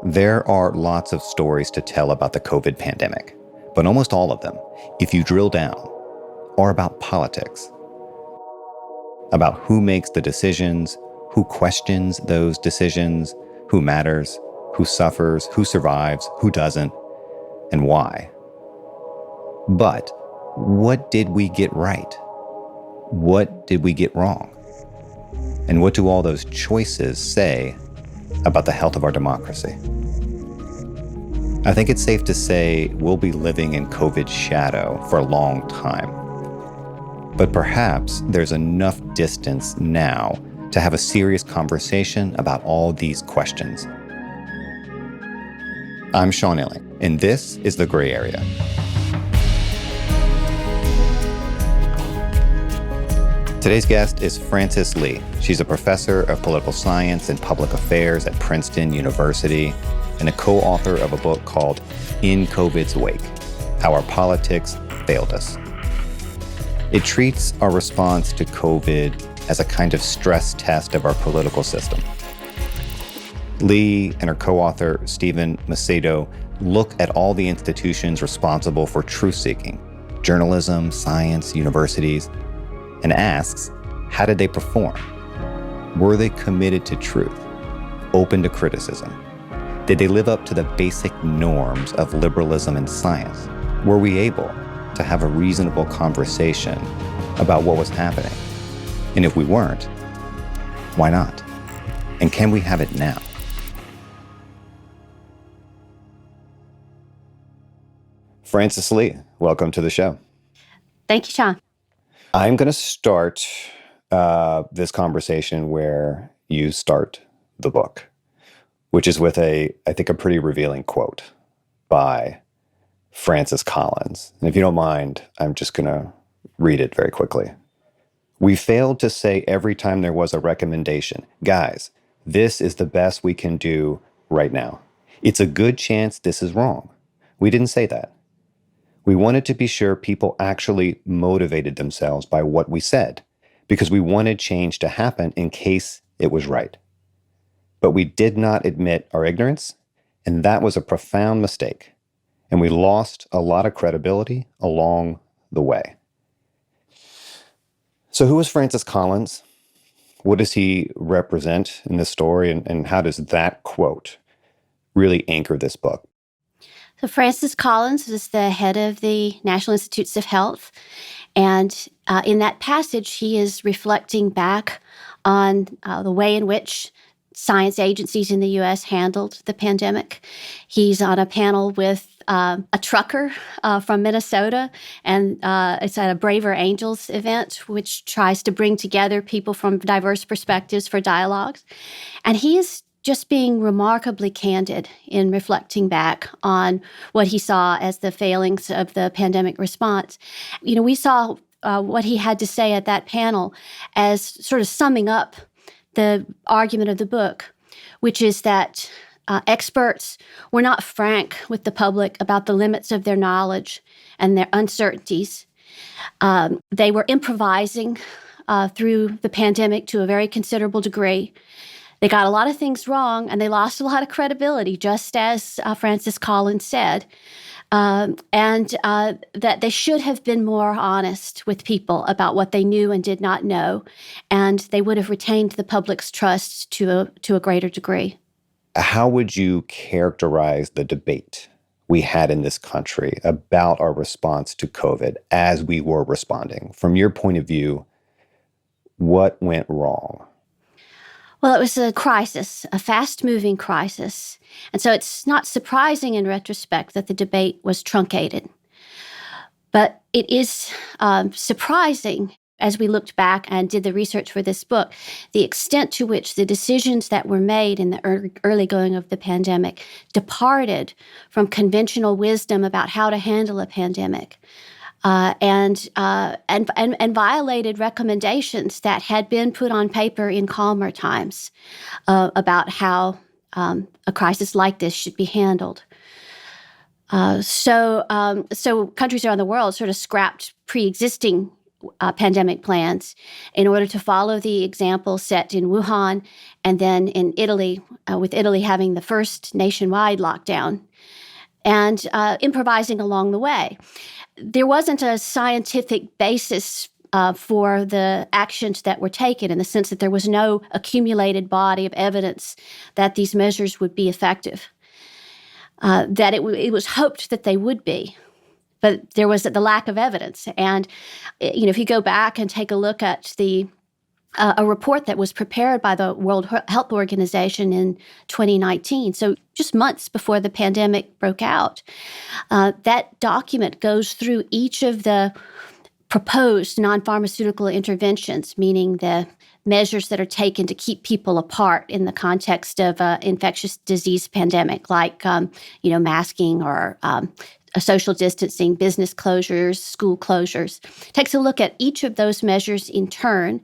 There are lots of stories to tell about the COVID pandemic, but almost all of them, if you drill down, are about politics. About who makes the decisions, who questions those decisions, who matters, who suffers, who survives, who doesn't, and why. But what did we get right? What did we get wrong? And what do all those choices say about the health of our democracy? I think it's safe to say we'll be living in COVID's shadow for a long time. But perhaps there's enough distance now to have a serious conversation about all these questions. I'm Sean Illing, and this is The Gray Area. Today's guest is Frances Lee. She's a professor of political science and public affairs at Princeton University and a co-author of a book called In COVID's Wake: How Our Politics Failed Us. It treats our response to COVID as a kind of stress test of our political system. Lee and her co-author, Stephen Macedo, look at all the institutions responsible for truth-seeking, journalism, science, universities, and asks, how did they perform? Were they committed to truth, open to criticism? Did they live up to the basic norms of liberalism and science? Were we able to have a reasonable conversation about what was happening? And if we weren't, why not? And can we have it now? Frances Lee, welcome to the show. Thank you, Sean. I'm going to start this conversation where you start the book, which is with I think, a pretty revealing quote by Francis Collins. And if you don't mind, I'm just going to read it very quickly. "We failed to say every time there was a recommendation, guys, this is the best we can do right now. It's a good chance this is wrong. We didn't say that. We wanted to be sure people actually motivated themselves by what we said, because we wanted change to happen in case it was right. But we did not admit our ignorance, and that was a profound mistake. And we lost a lot of credibility along the way." So who is Francis Collins? What does he represent in this story? And how does that quote really anchor this book? So Francis Collins is the head of the National Institutes of Health. And in that passage, he is reflecting back on the way in which science agencies in the U.S. handled the pandemic. He's on a panel with a trucker from Minnesota, and it's at a Braver Angels event, which tries to bring together people from diverse perspectives for dialogues. And he is just being remarkably candid in reflecting back on what he saw as the failings of the pandemic response. You know, we saw what he had to say at that panel as sort of summing up the argument of the book, which is that experts were not frank with the public about the limits of their knowledge and their uncertainties. They were improvising through the pandemic to a very considerable degree. They got a lot of things wrong, and they lost a lot of credibility, just as Francis Collins said, and that they should have been more honest with people about what they knew and did not know, and they would have retained the public's trust to a greater degree. How would you characterize the debate we had in this country about our response to COVID as we were responding? From your point of view, what went wrong? Well, it was a crisis, a fast-moving crisis. And so it's not surprising in retrospect that the debate was truncated. But it is surprising, as we looked back and did the research for this book, the extent to which the decisions that were made in the early going of the pandemic departed from conventional wisdom about how to handle a pandemic. And violated recommendations that had been put on paper in calmer times about how a crisis like this should be handled. So countries around the world sort of scrapped pre-existing pandemic plans in order to follow the example set in Wuhan and then in Italy, with Italy having the first nationwide lockdown, and improvising along the way. There wasn't a scientific basis for the actions that were taken, in the sense that there was no accumulated body of evidence that these measures would be effective, that it was hoped that they would be. But there was the lack of evidence. And, if you go back and take a look at a report that was prepared by the World Health Organization in 2019, so just months before the pandemic broke out, that document goes through each of the proposed non-pharmaceutical interventions, meaning the measures that are taken to keep people apart in the context of an infectious disease pandemic, like masking or social distancing, business closures, school closures. Takes a look at each of those measures in turn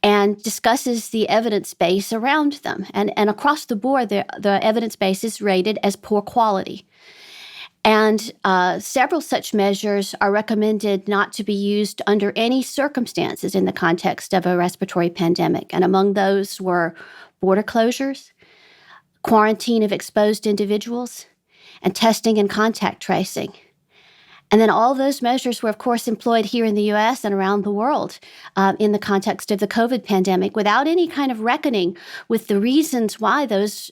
and discusses the evidence base around them. And across the board, the evidence base is rated as poor quality. And several such measures are recommended not to be used under any circumstances in the context of a respiratory pandemic. And among those were border closures, quarantine of exposed individuals, and testing and contact tracing. And then all those measures were, of course, employed here in the U.S. and around the world in the context of the COVID pandemic, without any kind of reckoning with the reasons why those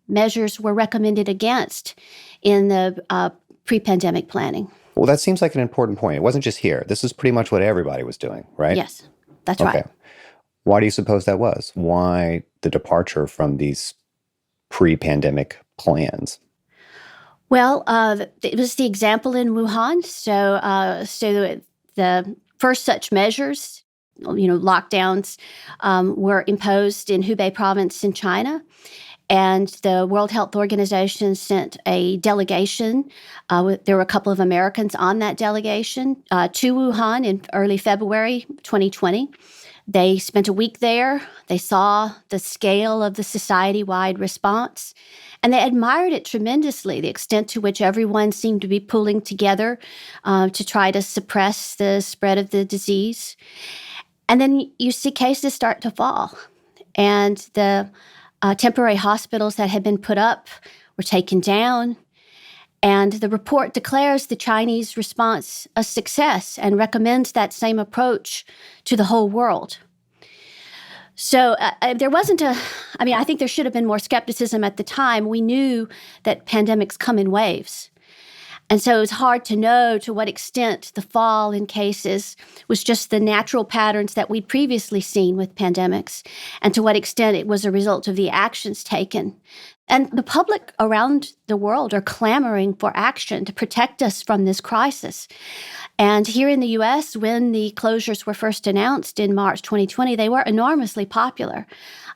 measures were recommended against in the pre-pandemic planning. Well, that seems like an important point. It wasn't just here. This is pretty much what everybody was doing, right? Yes, that's right. Why do you suppose that was? Why the departure from these pre-pandemic plans? Well, it was the example in Wuhan. So the first such measures, lockdowns, were imposed in Hubei province in China. And the World Health Organization sent a delegation. There were a couple of Americans on that delegation to Wuhan in early February 2020. They spent a week there. They saw the scale of the society-wide response, and they admired it tremendously, the extent to which everyone seemed to be pulling together to try to suppress the spread of the disease. And then you see cases start to fall, and the temporary hospitals that had been put up were taken down. And the report declares the Chinese response a success and recommends that same approach to the whole world. So there wasn't I think there should have been more skepticism at the time. We knew that pandemics come in waves. And so it was hard to know to what extent the fall in cases was just the natural patterns that we'd previously seen with pandemics, and to what extent it was a result of the actions taken. And the public around the world are clamoring for action to protect us from this crisis. And here in the U.S., when the closures were first announced in March 2020, they were enormously popular.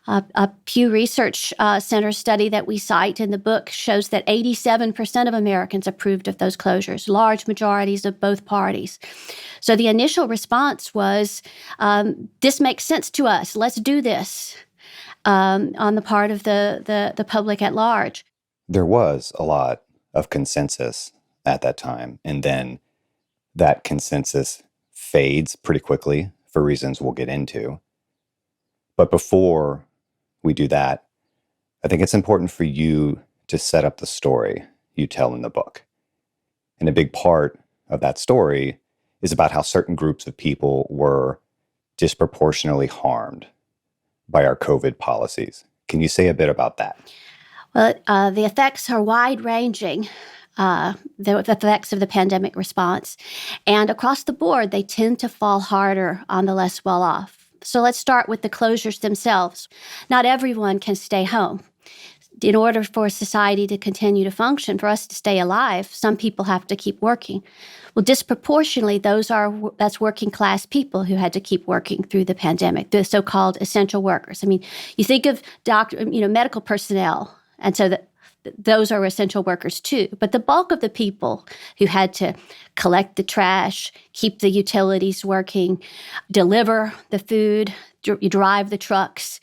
A Pew Research Center study that we cite in the book shows that 87% of Americans approved of those closures, large majorities of both parties. So the initial response was, this makes sense to us, let's do this, on the part of the public at large. There was a lot of consensus at that time, and then that consensus fades pretty quickly for reasons we'll get into. But before we do that, I think it's important for you to set up the story you tell in the book. And a big part of that story is about how certain groups of people were disproportionately harmed by our COVID policies. Can you say a bit about that? Well, the effects are wide-ranging, the effects of the pandemic response. And across the board, they tend to fall harder on the less well-off. So let's start with the closures themselves. Not everyone can stay home. In order for society to continue to function, for us to stay alive, some people have to keep working. Well, disproportionately, that's working class people who had to keep working through the pandemic, the so-called essential workers. I mean, you think of medical personnel, and so those are essential workers too. But the bulk of the people who had to collect the trash, keep the utilities working, deliver the food, drive the trucks,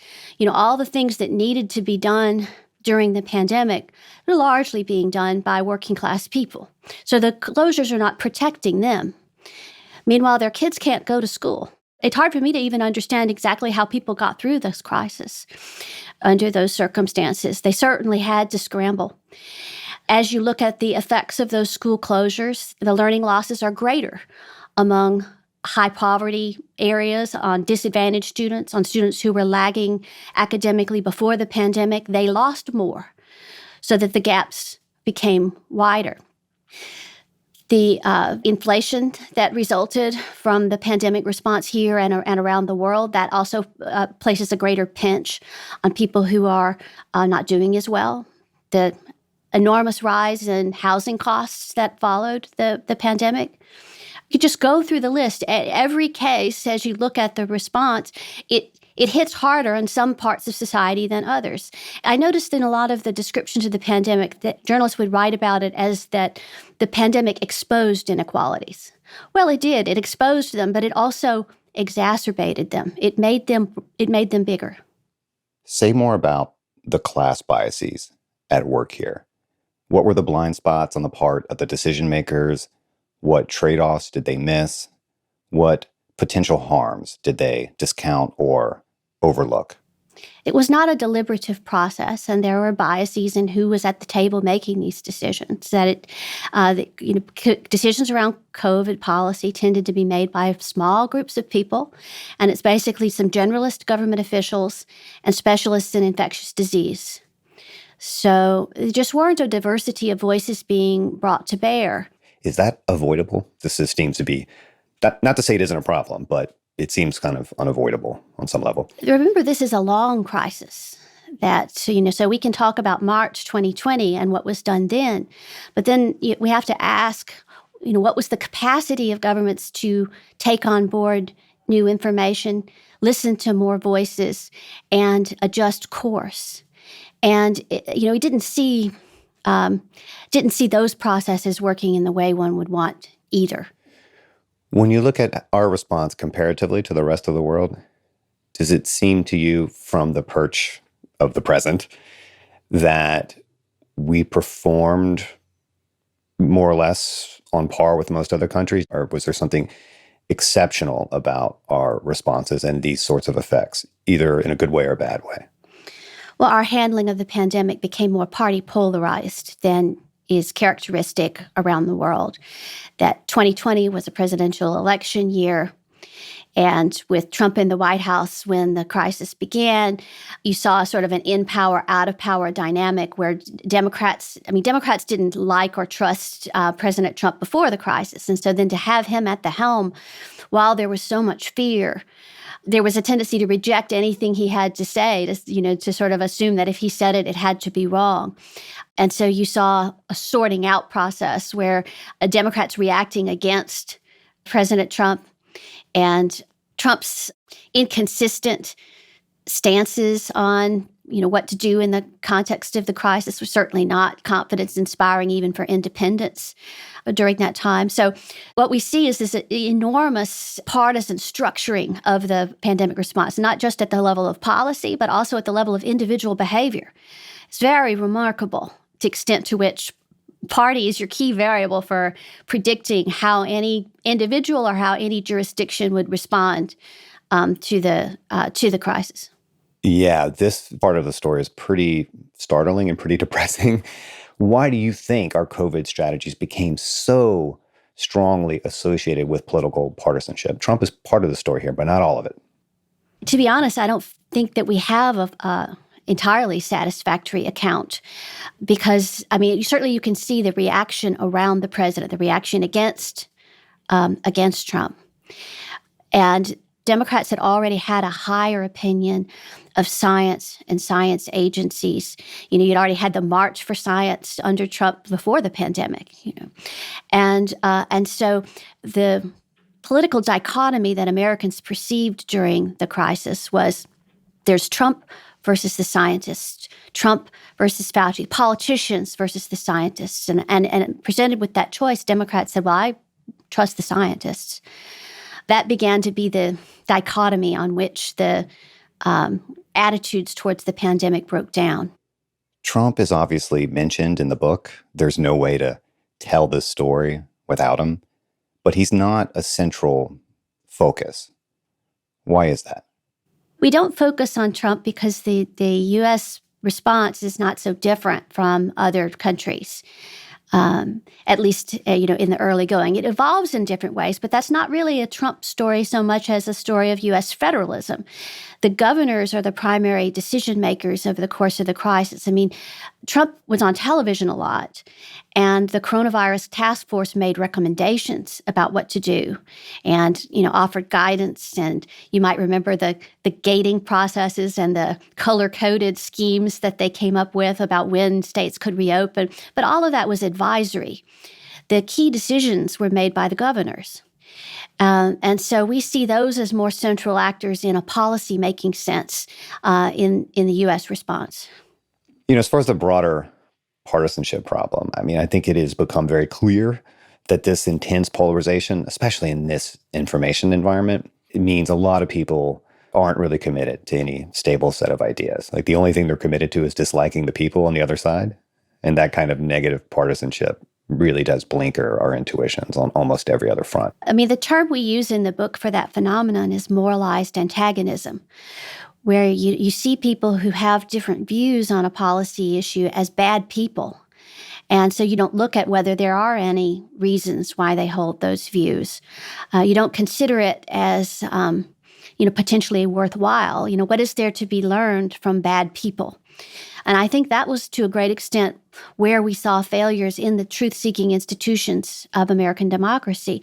all the things that needed to be done during the pandemic are largely being done by working class people. So the closures are not protecting them. Meanwhile, their kids can't go to school. It's hard for me to even understand exactly how people got through this crisis under those circumstances. They certainly had to scramble. As you look at the effects of those school closures, the learning losses are greater among high poverty areas, on disadvantaged students, on students who were lagging academically before the pandemic. They lost more so that the gaps became wider. The inflation that resulted from the pandemic response here and around the world, that also places a greater pinch on people who are not doing as well. The enormous rise in housing costs that followed the pandemic. You just go through the list. Every case, as you look at the response, it hits harder in some parts of society than others. I noticed in a lot of the descriptions of the pandemic that journalists would write about it as that the pandemic exposed inequalities. Well, it did. It exposed them, but it also exacerbated them. It made them bigger. Say more about the class biases at work here. What were the blind spots on the part of the decision makers? What trade-offs did they miss? What potential harms did they discount or overlook? It was not a deliberative process, and there were biases in who was at the table making these decisions. Decisions around COVID policy tended to be made by small groups of people, and it's basically some generalist government officials and specialists in infectious disease. So there just weren't a diversity of voices being brought to bear. Is that avoidable? This seems to be, not to say it isn't a problem, but it seems kind of unavoidable on some level. Remember, this is a long crisis. So we can talk about March 2020 and what was done then, but then we have to ask, what was the capacity of governments to take on board new information, listen to more voices, and adjust course? And we didn't see those processes working in the way one would want either. When you look at our response comparatively to the rest of the world, does it seem to you from the perch of the present that we performed more or less on par with most other countries? Or was there something exceptional about our responses and these sorts of effects, either in a good way or a bad way? Well, our handling of the pandemic became more party polarized than is characteristic around the world. That 2020 was a presidential election year. And with Trump in the White House when the crisis began, you saw sort of an in-power, out-of-power dynamic where Democrats didn't like or trust President Trump before the crisis. And so then to have him at the helm while there was so much fear, there was a tendency to reject anything he had to say, to sort of assume that if he said it, it had to be wrong. And so you saw a sorting out process where Democrats reacting against President Trump and Trump's inconsistent stances on, what to do in the context of the crisis was certainly not confidence-inspiring even for independents during that time. So what we see is this enormous partisan structuring of the pandemic response, not just at the level of policy, but also at the level of individual behavior. It's very remarkable the extent to which party is your key variable for predicting how any individual or how any jurisdiction would respond to the crisis. Yeah, this part of the story is pretty startling and pretty depressing. Why do you think our COVID strategies became so strongly associated with political partisanship? Trump is part of the story here, but not all of it. To be honest, I don't think that we have a entirely satisfactory account because, certainly you can see the reaction around the president, the reaction against Trump. And Democrats had already had a higher opinion of science and science agencies. You'd already had the March for Science under Trump before the pandemic. And so the political dichotomy that Americans perceived during the crisis was there's Trump versus the scientists, Trump versus Fauci, politicians versus the scientists. And presented with that choice, Democrats said, well, I trust the scientists. That began to be the dichotomy on which the attitudes towards the pandemic broke down. Trump is obviously mentioned in the book. There's no way to tell this story without him. but he's not a central focus. Why is that? We don't focus on Trump because the U.S. response is not so different from other countries. At least, in the early going. It evolves in different ways, but that's not really a Trump story so much as a story of U.S. federalism. The governors are the primary decision makers over the course of the crisis. I mean, Trump was on television a lot, and the coronavirus task force made recommendations about what to do and, offered guidance. And you might remember the gating processes and the color-coded schemes that they came up with about when states could reopen. But all of that was advisory. The key decisions were made by the governors. And so we see those as more central actors in a policy-making sense in the U.S. response. As far as the broader partisanship problem, I mean, I think it has become very clear that this intense polarization, especially in this information environment, it means a lot of people aren't really committed to any stable set of ideas. Like the only thing they're committed to is disliking the people on the other side. And that kind of negative partisanship really does blinker our intuitions on almost every other front. I mean, the term we use in the book for that phenomenon is moralized antagonism, where you see people who have different views on a policy issue as bad people. And so you don't look at whether there are any reasons why they hold those views. You don't consider it as, potentially worthwhile. What is there to be learned from bad people? And I think that was, to a great extent, where we saw failures in the truth-seeking institutions of American democracy,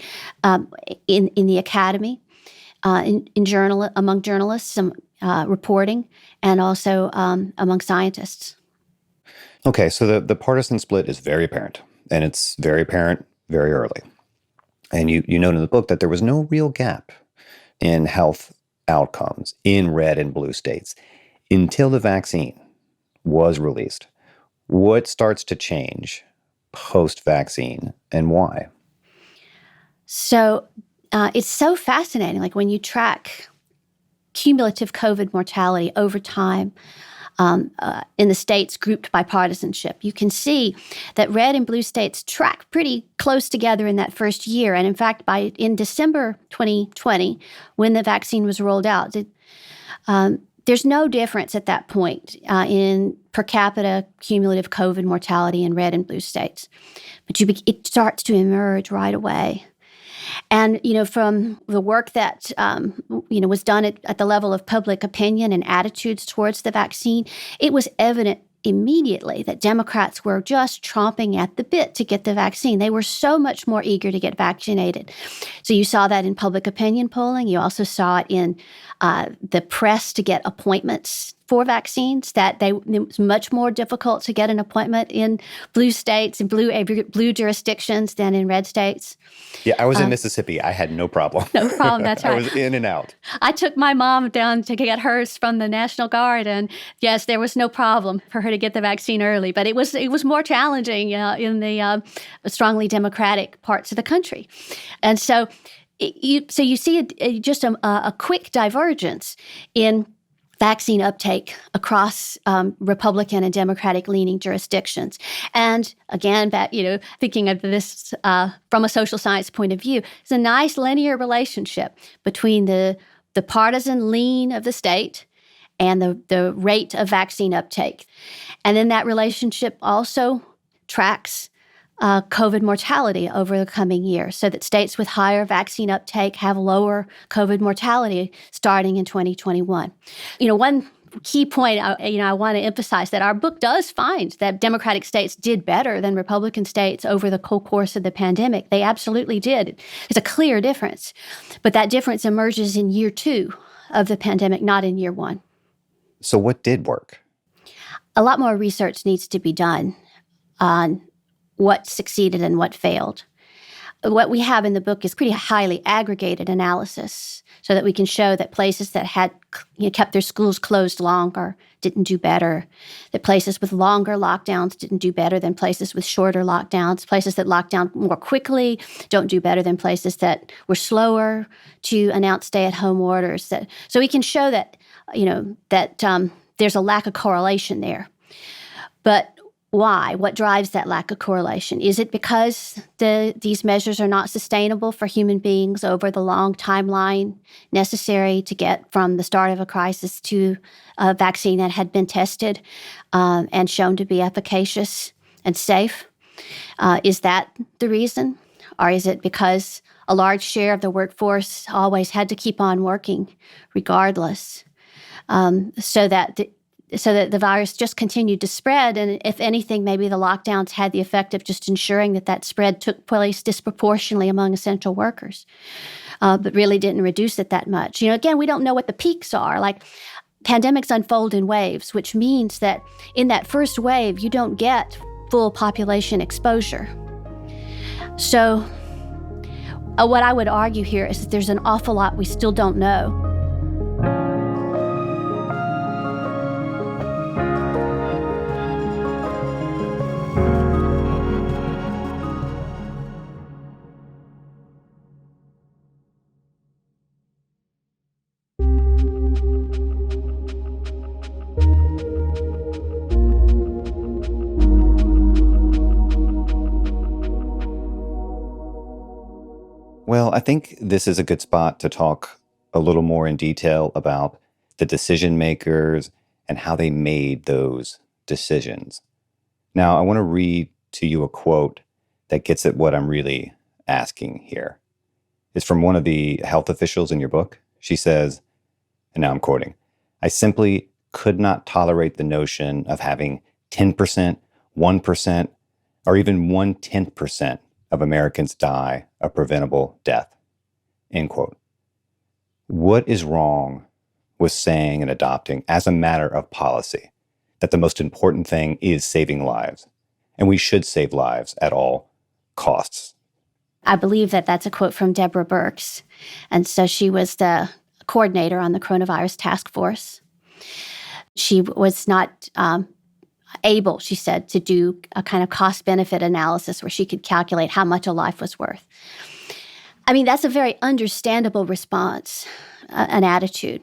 in the academy, among journalists, reporting, and also among scientists. Okay, so the partisan split is very apparent, and it's very apparent very early. And you note in the book that there was no real gap in health outcomes in red and blue states until the vaccine was released. What starts to change post-vaccine and why? So it's so fascinating. Like when you track cumulative COVID mortality over time in the states grouped by partisanship, you can see that red and blue states track pretty close together in that first year. And in fact, in December 2020, when the vaccine was rolled out, there's no difference at that point in per capita cumulative COVID mortality in red and blue states. But it starts to emerge right away. And, from the work that, was done at the level of public opinion and attitudes towards the vaccine, it was evident immediately that Democrats were just chomping at the bit to get the vaccine. They were so much more eager to get vaccinated. So you saw that in public opinion polling. You also saw it in the press to get appointments for vaccines, that it was much more difficult to get an appointment in blue states and blue jurisdictions than in red states. Yeah, I was in Mississippi. I had no problem. No problem, that's right. I was in and out. I took my mom down to get hers from the National Guard, and yes, there was no problem for her to get the vaccine early. But it was more challenging in the strongly Democratic parts of the country. And so you see just a quick divergence in vaccine uptake across Republican and Democratic-leaning jurisdictions. And again, thinking of this from a social science point of view, it's a nice linear relationship between the partisan lean of the state and the rate of vaccine uptake. And then that relationship also tracks COVID mortality over the coming year, so that states with higher vaccine uptake have lower COVID mortality starting in 2021. One key point I want to emphasize that our book does find that Democratic states did better than Republican states over the whole course of the pandemic. They absolutely did. There's a clear difference, but that difference emerges in year 2 of the pandemic, not in year 1. So what did work? A lot more research needs to be done on what succeeded and what failed. What we have in the book is pretty highly aggregated analysis so that we can show that places that had kept their schools closed longer didn't do better, that places with longer lockdowns didn't do better than places with shorter lockdowns, places that locked down more quickly don't do better than places that were slower to announce stay-at-home orders. So we can show that, that there's a lack of correlation there. But Why? What drives that lack of correlation? Is it because these measures are not sustainable for human beings over the long timeline necessary to get from the start of a crisis to a vaccine that had been tested and shown to be efficacious and safe? Is that the reason? Or is it because a large share of the workforce always had to keep on working regardless, so that the virus just continued to spread? And if anything, maybe the lockdowns had the effect of just ensuring that spread took place disproportionately among essential workers, but really didn't reduce it that much. Again, we don't know what the peaks are. Like, pandemics unfold in waves, which means that in that first wave, you don't get full population exposure. So what I would argue here is that there's an awful lot we still don't know. Well, I think this is a good spot to talk a little more in detail about the decision makers and how they made those decisions. Now, I want to read to you a quote that gets at what I'm really asking here. It's from one of the health officials in your book. She says, and now I'm quoting, "I simply could not tolerate the notion of having 10%, 1%, or even 1/10% of Americans die a preventable death." End quote. What is wrong with saying and adopting as a matter of policy that the most important thing is saving lives, and we should save lives at all costs? I believe that's a quote from Deborah Birx. And so she was the coordinator on the coronavirus task force. She was not able, she said, to do a kind of cost-benefit analysis where she could calculate how much a life was worth. I mean, that's a very understandable response, an attitude.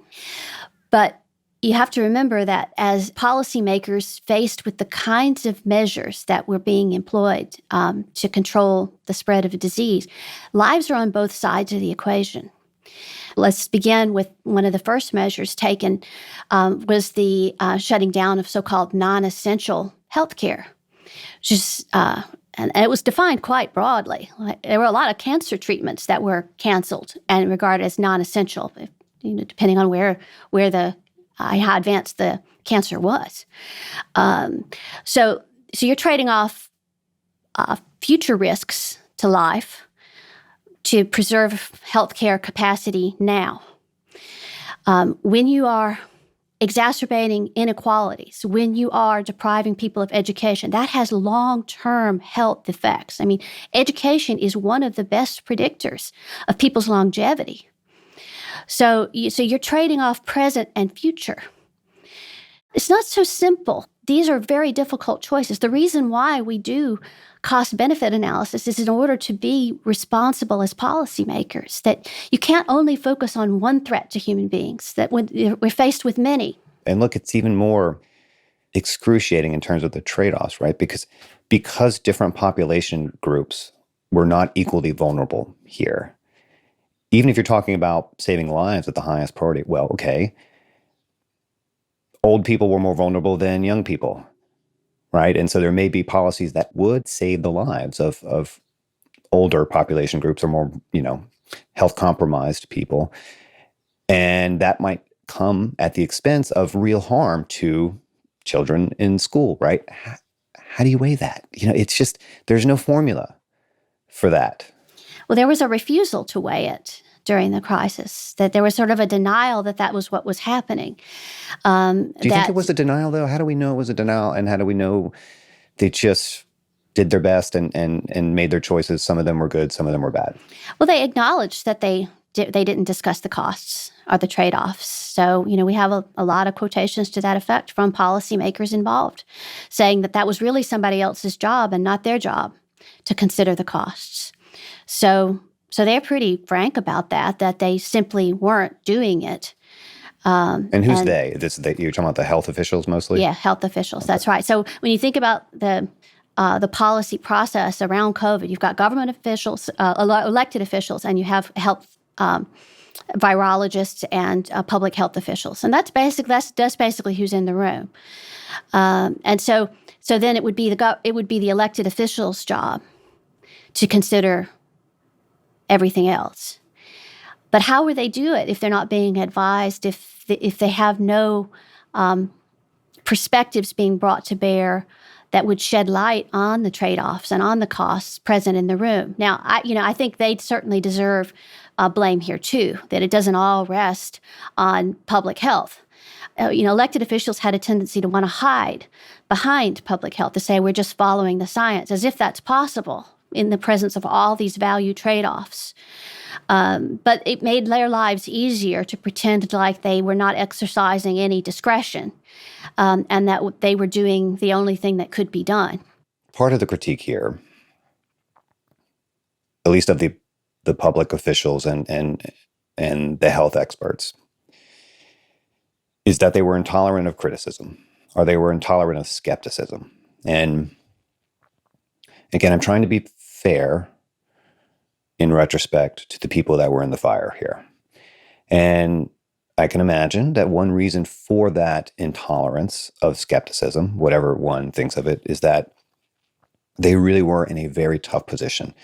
But you have to remember that as policymakers faced with the kinds of measures that were being employed to control the spread of a disease, lives are on both sides of the equation. Let's begin with one of the first measures taken was the shutting down of so-called non-essential healthcare, which is, and it was defined quite broadly. There were a lot of cancer treatments that were canceled and regarded as non-essential, depending on where how advanced the cancer was. So you're trading off future risks to life to preserve healthcare capacity now. When you are exacerbating inequalities, when you are depriving people of education, that has long-term health effects. I mean, education is one of the best predictors of people's longevity. So you're trading off present and future. It's not so simple. These are very difficult choices. The reason why we do cost-benefit analysis is in order to be responsible as policymakers, that you can't only focus on one threat to human beings, that when we're faced with many. And look, it's even more excruciating in terms of the trade-offs, right? Because different population groups were not equally vulnerable here. Even if you're talking about saving lives at the highest priority, well, okay, old people were more vulnerable than young people, right? And so there may be policies that would save the lives of older population groups or more, health compromised people. And that might come at the expense of real harm to children in school, right? How do you weigh that? It's just, there's no formula for that. Well, there was a refusal to weigh it during the crisis, that there was sort of a denial that was what was happening. Do you think it was a denial, though? How do we know it was a denial, and how do we know they just did their best and made their choices? Some of them were good, some of them were bad. Well, they acknowledged that they didn't discuss the costs or the trade-offs. So, we have a lot of quotations to that effect from policymakers involved, saying that was really somebody else's job and not their job to consider the costs. So they're pretty frank about that they simply weren't doing it And who's they? You're talking about the health officials mostly? Yeah, health officials. Okay. That's right. So when you think about the policy process around COVID, you've got government officials, elected officials, and you have health virologists and public health officials, and that's basically who's in the room. And so then it would be the elected officials' job to consider everything else. But how would they do it if they're not being advised, if they have no perspectives being brought to bear that would shed light on the trade-offs and on the costs present in the room? Now, I think they certainly deserve blame here too, that it doesn't all rest on public health. Elected officials had a tendency to want to hide behind public health, to say we're just following the science, as if that's possible in the presence of all these value trade-offs. But it made their lives easier to pretend like they were not exercising any discretion, and that they were doing the only thing that could be done. Part of the critique here, at least of the public officials and the health experts, is that they were intolerant of criticism, or they were intolerant of skepticism. And again, I'm trying to be fair in retrospect to the people that were in the fire here. And I can imagine that one reason for that intolerance of skepticism, whatever one thinks of it, is that they really were in a very tough position.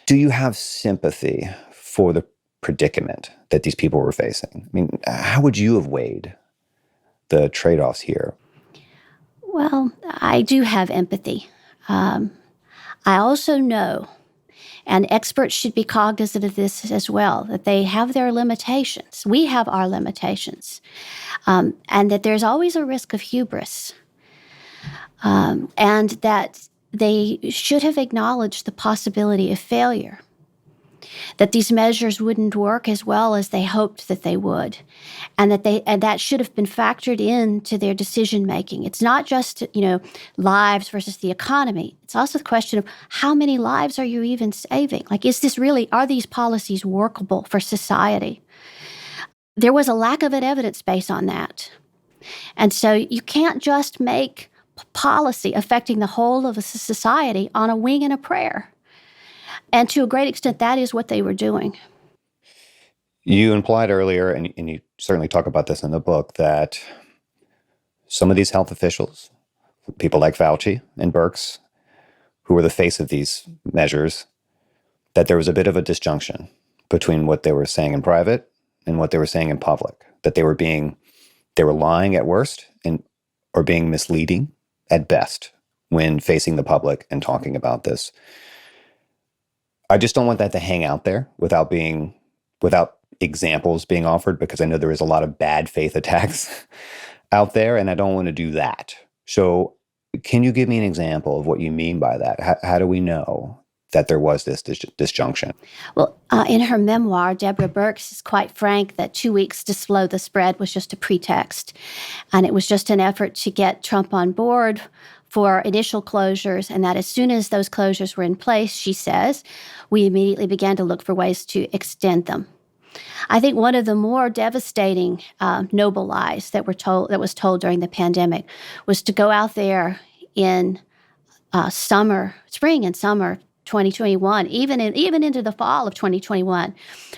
Do you have sympathy for the predicament that these people were facing? I mean, how would you have weighed the trade-offs here? Well, I do have empathy. I also know, and experts should be cognizant of this as well, that they have their limitations. We have our limitations, and that there's always a risk of hubris, and that they should have acknowledged the possibility of failure, that these measures wouldn't work as well as they hoped that they would, and that should have been factored into their decision making. It's not just lives versus the economy. It's also the question of how many lives are you even saving? Like, are these policies workable for society? There was a lack of evidence base on that, and so you can't just make policy affecting the whole of a society on a wing and a prayer. And to a great extent, that is what they were doing. You implied earlier, and you certainly talk about this in the book, that some of these health officials, people like Fauci and Birx, who were the face of these measures, that there was a bit of a disjunction between what they were saying in private and what they were saying in public, that they were lying at worst or being misleading at best when facing the public and talking about this. I just don't want that to hang out there without examples being offered, because I know there is a lot of bad faith attacks out there, and I don't want to do that. So can you give me an example of what you mean by that? How do we know that there was this disjunction? Well, in her memoir, Deborah Birx is quite frank that 2 weeks to slow the spread was just a pretext. And it was just an effort to get Trump on board for initial closures, and that as soon as those closures were in place, she says, we immediately began to look for ways to extend them. I think one of the more devastating noble lies that was told during the pandemic was to go out there in spring and summer 2021, even into the fall of 2021,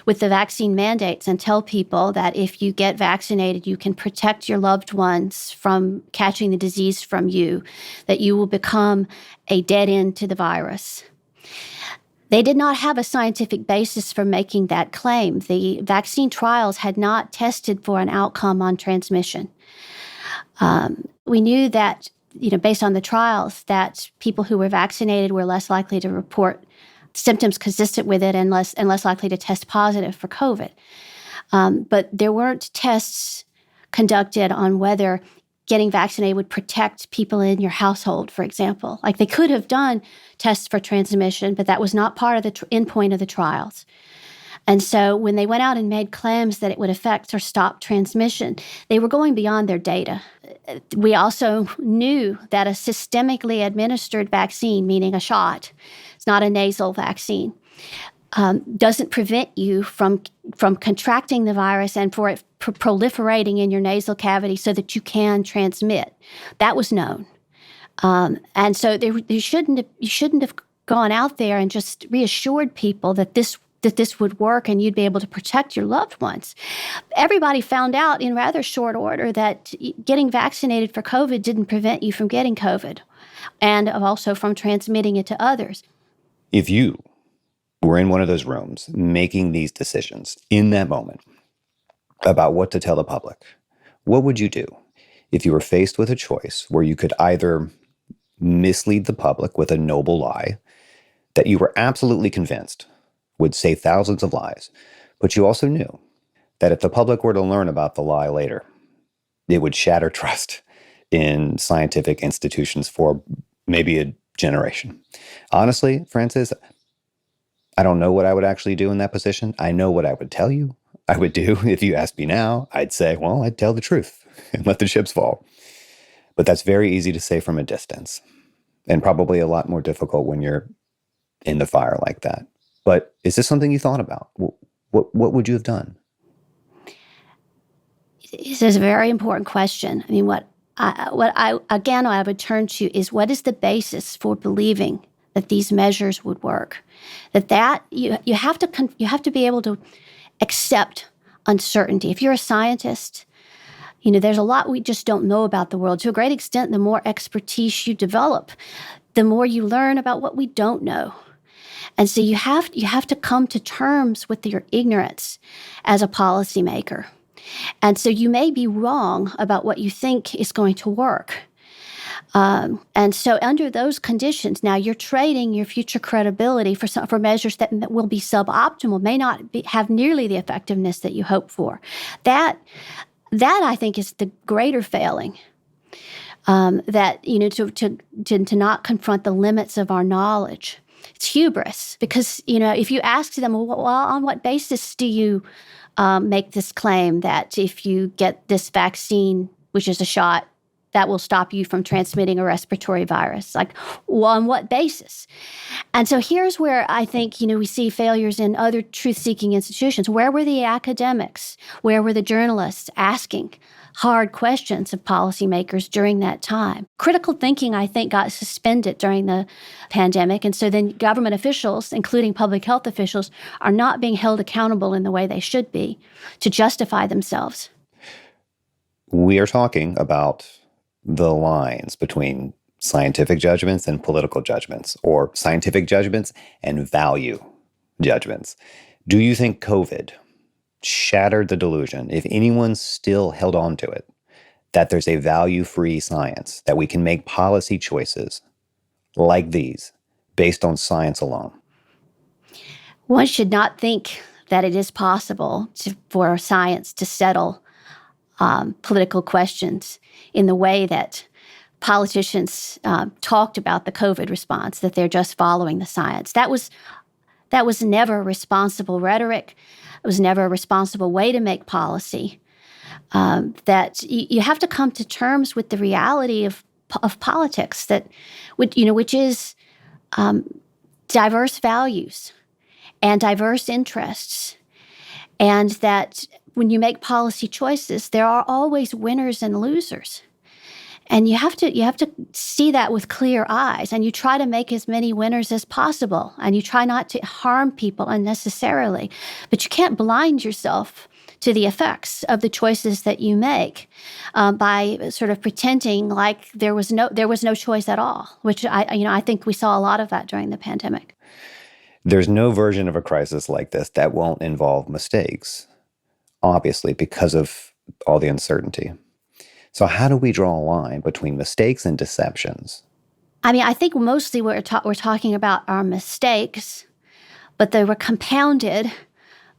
with the vaccine mandates, and tell people that if you get vaccinated, you can protect your loved ones from catching the disease from you, that you will become a dead end to the virus. They did not have a scientific basis for making that claim. The vaccine trials had not tested for an outcome on transmission. We knew that, based on the trials, that people who were vaccinated were less likely to report symptoms consistent with it and less likely to test positive for COVID. But there weren't tests conducted on whether getting vaccinated would protect people in your household, for example. Like, they could have done tests for transmission, but that was not part of the endpoint of the trials. And so when they went out and made claims that it would affect or stop transmission, they were going beyond their data. We also knew that a systemically administered vaccine, meaning a shot, it's not a nasal vaccine, doesn't prevent you from contracting the virus and for it proliferating in your nasal cavity so that you can transmit. That was known. And so you shouldn't have gone out there and just reassured people that this would work and you'd be able to protect your loved ones. Everybody found out in rather short order that getting vaccinated for COVID didn't prevent you from getting COVID and also from transmitting it to others. If you were in one of those rooms making these decisions in that moment about what to tell the public, what would you do if you were faced with a choice where you could either mislead the public with a noble lie that you were absolutely convinced would save thousands of lives, but you also knew that if the public were to learn about the lie later, it would shatter trust in scientific institutions for maybe a generation? Honestly, Francis, I don't know what I would actually do in that position. I know what I would tell you I would do. If you asked me now, I'd say, well, I'd tell the truth and let the chips fall. But that's very easy to say from a distance, and probably a lot more difficult when you're in the fire like that. But is this something you thought about? What would you have done? This is a very important question. I mean, what I would turn to is, what is the basis for believing that these measures would work? That you have to be able to accept uncertainty. If you're a scientist, there's a lot we just don't know about the world. To a great extent, the more expertise you develop, the more you learn about what we don't know. And so you have to come to terms with your ignorance as a policymaker. And so you may be wrong about what you think is going to work. And so under those conditions, now you're trading your future credibility for measures that will be suboptimal, may not have nearly the effectiveness that you hope for. That I think is the greater failing. To not confront the limits of our knowledge. It's hubris, because if you ask them, well, on what basis do you make this claim that if you get this vaccine, which is a shot, that will stop you from transmitting a respiratory virus? Like, well, on what basis? And so here's where I think, we see failures in other truth-seeking institutions. Where were the academics? Where were the journalists asking hard questions of policymakers during that time? Critical thinking, I think, got suspended during the pandemic. And so then government officials, including public health officials, are not being held accountable in the way they should be to justify themselves. We are talking about the lines between scientific judgments and political judgments, or scientific judgments and value judgments. Do you think COVID shattered the delusion, if anyone still held on to it, that there's a value-free science, that we can make policy choices like these based on science alone? One should not think that it is possible for science to settle political questions in the way that politicians talked about the COVID response, that they're just following the science. That was never responsible rhetoric. It was never a responsible way to make policy. That you have to come to terms with the reality of politics, which is diverse values and diverse interests, and that when you make policy choices, there are always winners and losers. And you have to see that with clear eyes, and you try to make as many winners as possible, and you try not to harm people unnecessarily. But you can't blind yourself to the effects of the choices that you make by sort of pretending like there was no choice at all, which I think we saw a lot of that during the pandemic. There's no version of a crisis like this that won't involve mistakes, obviously, because of all the uncertainty. So how do we draw a line between mistakes and deceptions? I mean, I think mostly we're talking about our mistakes, but they were compounded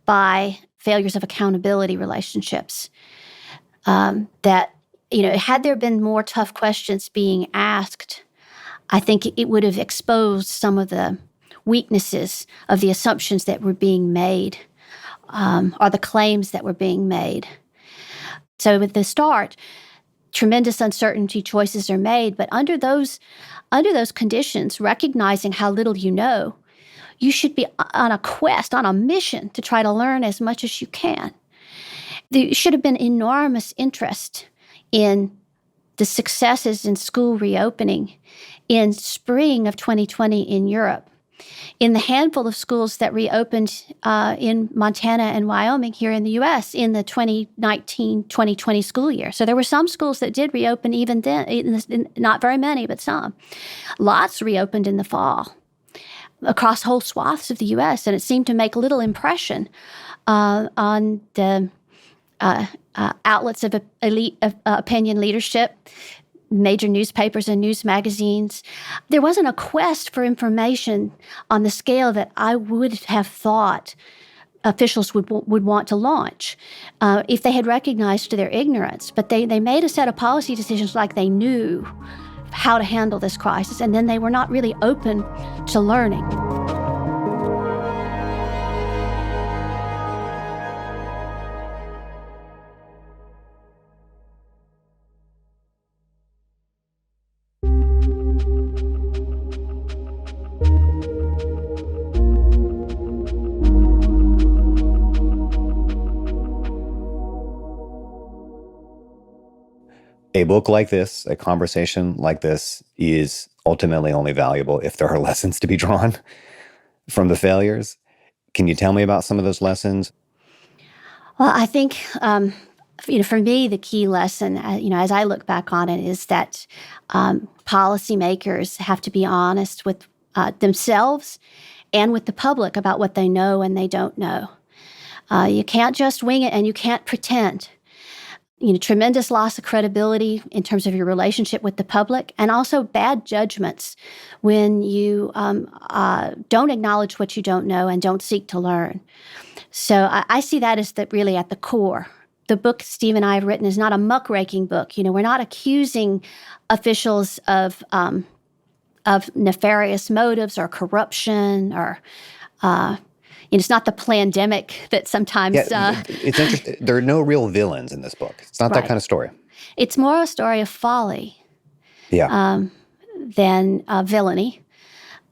by failures of accountability relationships. That, had there been more tough questions being asked, I think it would have exposed some of the weaknesses of the assumptions that were being made, or the claims that were being made. So at the start, tremendous uncertainty choices are made, but under those conditions, recognizing how little you know you should be on a quest, on a mission to try to learn as much as you can. There should have been enormous interest in the successes in school reopening in spring of 2020 in Europe. In the handful of schools that reopened in Montana and Wyoming here in the U.S. in the 2019-2020 school year. So there were some schools that did reopen even then, not very many, but some. Lots reopened in the fall across whole swaths of the U.S., and it seemed to make little impression on the outlets of elite opinion leadership, major newspapers and news magazines. There wasn't a quest for information on the scale that I would have thought officials would want to launch if they had recognized their ignorance. But they made a set of policy decisions like they knew how to handle this crisis, and then they were not really open to learning. A book like this, a conversation like this, is ultimately only valuable if there are lessons to be drawn from the failures. Can you tell me about some of those lessons? Well, I think, for me, the key lesson, as I look back on it, is that policymakers have to be honest with themselves and with the public about what they know and they don't know. You can't just wing it, and you can't pretend. Tremendous loss of credibility in terms of your relationship with the public, and also bad judgments when you don't acknowledge what you don't know and don't seek to learn. So I see that as really at the core. The book Steve and I have written is not a muckraking book. We're not accusing officials of nefarious motives or corruption or it's not the pandemic that sometimes... it's interesting. There are no real villains in this book. It's not that kind of story. It's more a story of folly than villainy.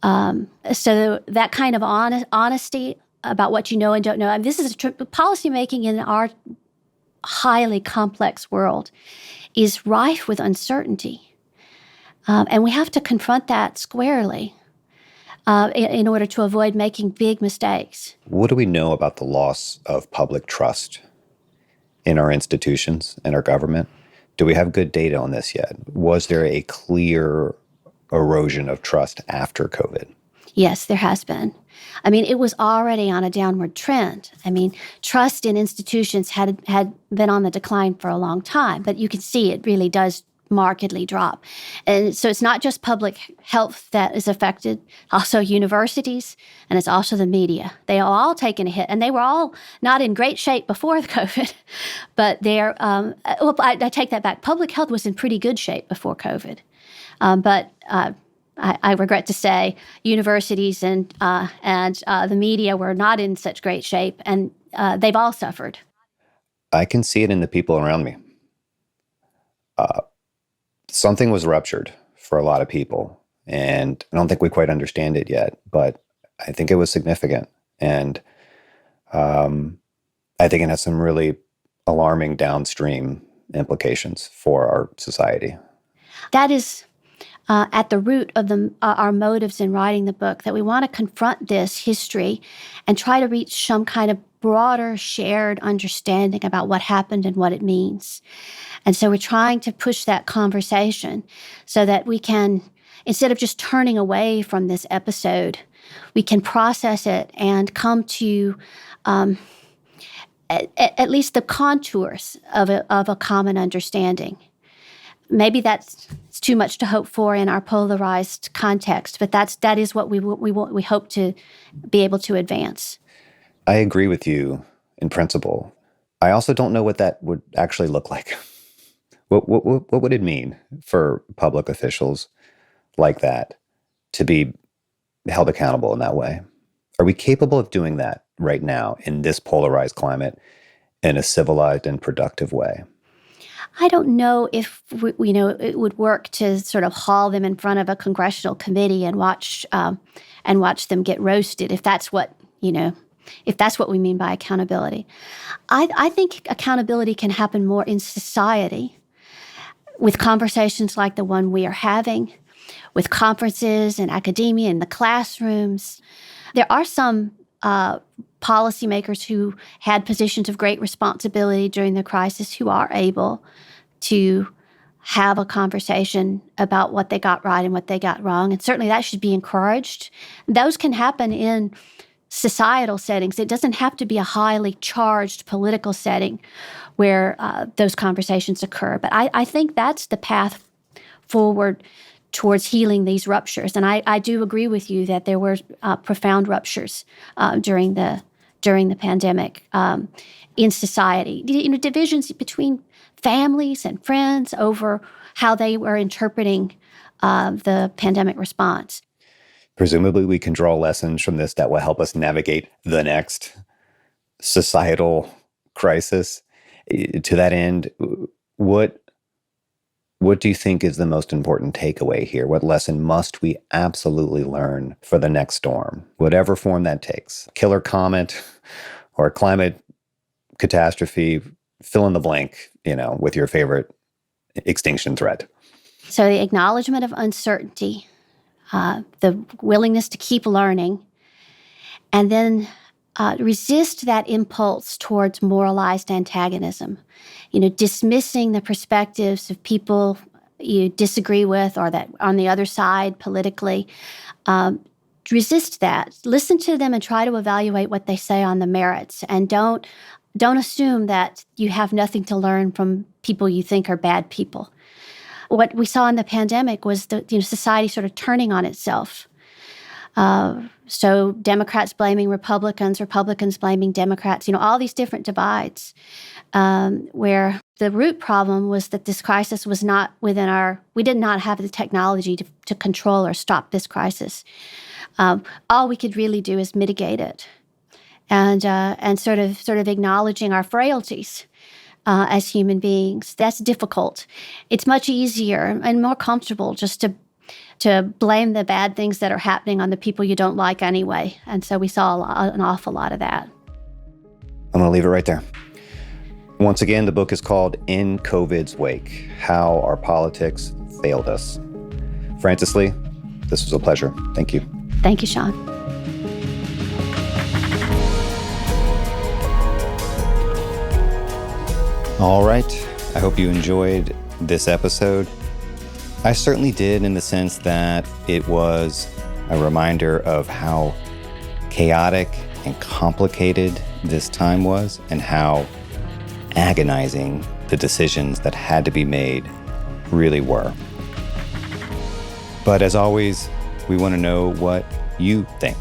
So that kind of honesty about what you know and don't know. And this is policymaking in our highly complex world is rife with uncertainty. And we have to confront that squarely. In order to avoid making big mistakes. What do we know about the loss of public trust in our institutions and our government? Do we have good data on this yet? Was there a clear erosion of trust after COVID? Yes, there has been. It was already on a downward trend. Trust in institutions had been on the decline for a long time, but you can see it really does markedly drop. And so it's not just public health that is affected, also universities, and it's also the media. They are all taken a hit, and they were all not in great shape before COVID, but they're, I take that back. Public health was in pretty good shape before COVID. But I regret to say universities and the media were not in such great shape, and they've all suffered. I can see it in the people around me. Something was ruptured for a lot of people, and I don't think we quite understand it yet, but I think it was significant. And I think it has some really alarming downstream implications for our society. That is at the root of our motives in writing the book, that we want to confront this history and try to reach some kind of broader shared understanding about what happened and what it means. And so we're trying to push that conversation so that we can, instead of just turning away from this episode, we can process it and come to at least the contours of a common understanding. Maybe that's too much to hope for in our polarized context, but that is what we hope to be able to advance. I agree with you in principle. I also don't know what that would actually look like. What would it mean for public officials like that to be held accountable in that way? Are we capable of doing that right now in this polarized climate in a civilized and productive way? I don't know if it would work to sort of haul them in front of a congressional committee and watch them get roasted. If that's what we mean by accountability, I think accountability can happen more in society with conversations like the one we are having, with conferences and academia in the classrooms. There are some policymakers who had positions of great responsibility during the crisis who are able to have a conversation about what they got right and what they got wrong. And certainly that should be encouraged. Those can happen in societal settings. It doesn't have to be a highly charged political setting where those conversations occur. But I think that's the path forward towards healing these ruptures. And I do agree with you that there were profound ruptures during the pandemic in society. Divisions between families and friends over how they were interpreting the pandemic response. Presumably, we can draw lessons from this that will help us navigate the next societal crisis. To that end, what do you think is the most important takeaway here? What lesson must we absolutely learn for the next storm, whatever form that takes? Killer comet or climate catastrophe, fill in the blank, with your favorite extinction threat. So the acknowledgement of uncertainty, the willingness to keep learning, and then resist that impulse towards moralized antagonism. Dismissing the perspectives of people you disagree with or that on the other side politically. Resist that. Listen to them and try to evaluate what they say on the merits, and don't assume that you have nothing to learn from people you think are bad people. What we saw in the pandemic was society sort of turning on itself. So Democrats blaming Republicans, Republicans blaming Democrats, all these different divides, where the root problem was that this crisis was not we did not have the technology to control or stop this crisis. All we could really do is mitigate it and sort of acknowledging our frailties as human beings. That's difficult. It's much easier and more comfortable just to blame the bad things that are happening on the people you don't like anyway. And so we saw an awful lot of that. I'm going to leave it right there. Once again, the book is called In COVID's Wake: How Our Politics Failed Us. Frances Lee, this was a pleasure. Thank you. Thank you, Sean. All right. I hope you enjoyed this episode. I certainly did, in the sense that it was a reminder of how chaotic and complicated this time was and how agonizing the decisions that had to be made really were. But as always, we want to know what you think.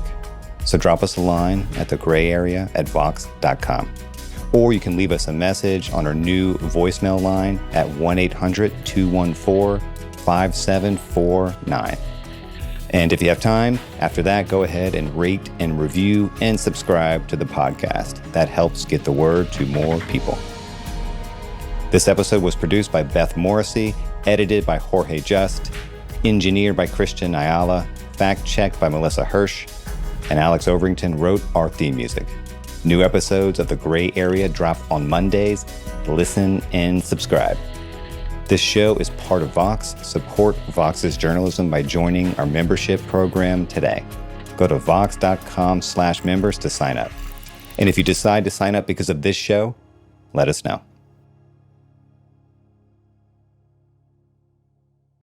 So drop us a line at thegrayarea@vox.com. Or you can leave us a message on our new voicemail line at 1-800-214-5749. And if you have time, after that, go ahead and rate and review and subscribe to the podcast. That helps get the word to more people. This episode was produced by Beth Morrissey, edited by Jorge Just, engineered by Christian Ayala, fact-checked by Melissa Hirsch, and Alex Overington wrote our theme music. New episodes of The Gray Area drop on Mondays. Listen and subscribe. This show is part of Vox. Support Vox's journalism by joining our membership program today. Go to vox.com/members to sign up. And if you decide to sign up because of this show, let us know.